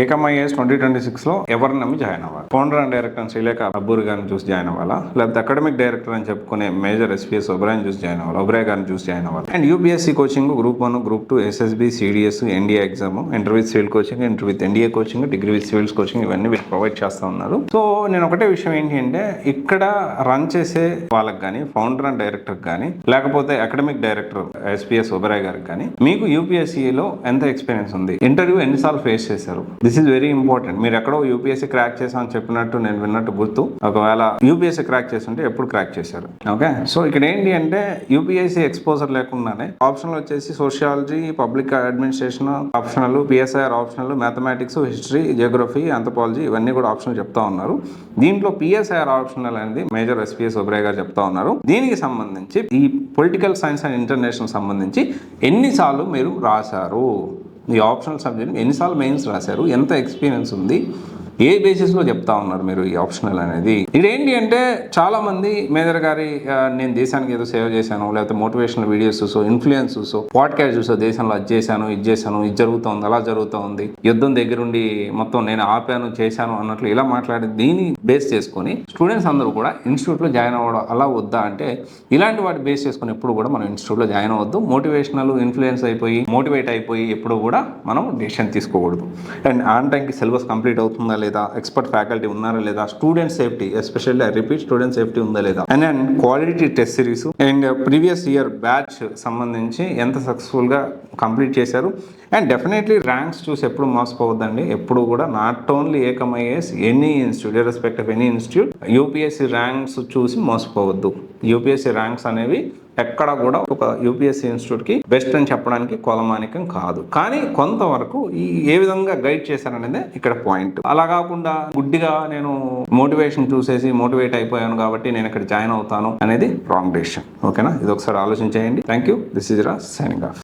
ఏకమ్ఐఏఎస్ 2026లో ఎవరిని నమ్మి జాయిన్ అవ్వాలి? Founder and director Srilekha Abburi గారిని చూసి జాయిన్ అవ్వాలా, లేకపోతే అకాడమిక్ డైరెక్టర్ అని చెప్పుకునే మేజర్ ఎస్పీఎస్ ఒబ్రాయన్ చూసి జాయిన్ అవ్వాలి, ఒబ్రాయ్ గారిని చూసి జాయిన్ అవ్వాలి? And UPSC coaching group 1, group 2, SSB, CDS, NDA exam, inter with civil coaching, inter with NDA coaching, degree with civils coaching, ఇవన్నీ వీళ్ళు ప్రొవైడ్ చేస్తూ ఉన్నారు. సో నేను ఒకటే విషయం ఏంటి అంటే, ఇక్కడ రన్ చేసే వాళ్ళకి కానీ, ఫౌండర్ అండ్ డైరెక్టర్ కానీ, లేకపోతే అకాడమిక్ డైరెక్టర్ ఎస్పీఎస్ ఒబ్రాయ్ గారికి కానీ, మీకు యూపీఎస్సీలో ఎంత ఎక్స్పీరియన్స్ ఉంది, ఇంటర్వ్యూ ఎన్నిసార్లు ఫేస్ చేశారు? This is very important. మీరు ఎక్కడో యూపీఎస్సీ క్రాక్ చేసామని చెప్పినట్టు నేను విన్నట్టు గుర్తు. ఒకవేళ యూపీఎస్సీ క్రాక్ చేస్తుంటే ఎప్పుడు క్రాక్ చేశారు? ఓకే, సో ఇక్కడ ఏంటి అంటే యూపీఎస్సీ ఎక్స్పోజర్ లేకుండానే ఆప్షన్లు వచ్చేసి sociology, public administration optional, PSIR optional, mathematics, history, Geography, anthropology ఇవన్నీ కూడా ఆప్షన్లు చెప్తా ఉన్నారు. దీంట్లో పిఎస్ఐఆర్ ఆప్షనల్ అనేది మేజర్ ఎస్పీఎస్ ఒబ్రాయ్ గారు చెప్తా ఉన్నారు. దీనికి సంబంధించి ఈ పొలిటికల్ సైన్స్ అండ్ ఇంటర్నేషనల్ సంబంధించి ఎన్నిసార్లు మీరు రాశారు, ఈ ఆప్షనల్ సబ్జెక్ట్ ఎన్నిసార్లు మెయిన్స్ రాశారు, ఎంత ఎక్స్పీరియన్స్ ఉంది, ఏ బేసిస్లో చెప్తా ఉన్నారు మీరు ఈ ఆప్షనల్ అనేది? ఇదేంటి అంటే చాలా మంది మేజర్ గారి నేను దేశానికి ఏదో సేవ చేశాను, లేకపోతే మోటివేషనల్ వీడియోస్ చూసో, ఇన్ఫ్లుయెన్స్ చూసో, పాడ్కాస్ట్ చూసో, దేశంలో అది చేశాను, ఇది చేశాను, ఇది జరుగుతుంది, అలా జరుగుతుంది, యుద్ధం దగ్గరుండి మొత్తం నేను ఆపాను, చేశాను అన్నట్లు ఇలా మాట్లాడి దీన్ని బేస్ చేసుకొని స్టూడెంట్స్ అందరూ కూడా ఇన్స్టిట్యూట్లో జాయిన్ అవ్వడం అలా వద్దా అంటే, ఇలాంటి వాటి బేస్ చేసుకొని ఎప్పుడు కూడా మనం ఇన్స్టిట్యూట్లో జాయిన్ అవ్వద్దు. మోటివేషనల్ ఇన్ఫ్లుయెన్స్ అయిపోయి మోటివేట్ అయిపోయి ఎప్పుడు కూడా మనం డెసిషన్ తీసుకోకూడదు. అండ్ ఆన్ టైంకి సిలబస్ కంప్లీట్ అవుతుందా లేదా, ఎక్స్పర్ట్ ఫ్యాకల్టీ ఉన్నారా లేదా, student safety especially repeat student safety ఉందా లేదా, and quality test series and previous year batch సంబంధించి ఎంత సక్సెస్ఫుల్గా కంప్లీట్ చేశారు. అండ్ డెఫినెట్లీ ర్యాంక్స్ చూసి ఎప్పుడు మోసపోవద్దండి. ఎప్పుడు కూడా నాట్ ఓన్లీ ఏకమ్ఐఏఎస్, any institute irrespective of any institute, UPSC ranks చూసి మోసపోవద్దు. యూపీఎస్సీ ర్యాంక్స్ అనేవి ఎక్కడ కూడా ఒక యూపీఎస్సీ ఇన్స్టిట్యూట్కి బెస్ట్ అని చెప్పడానికి కొలమానికం కాదు. కానీ కొంతవరకు ఏ విధంగా గైడ్ చేశారనేదే ఇక్కడ పాయింట్. అలా కాకుండా గుడ్డిగా నేను మోటివేషన్ చూసేసి మోటివేట్ అయిపోయాను కాబట్టి నేను ఇక్కడ జాయిన్ అవుతాను అనేది రాంగ్ డెసిషన్. ఓకేనా, ఇది ఒకసారి ఆలోచించేయండి. Thank you. This is Raj signing of.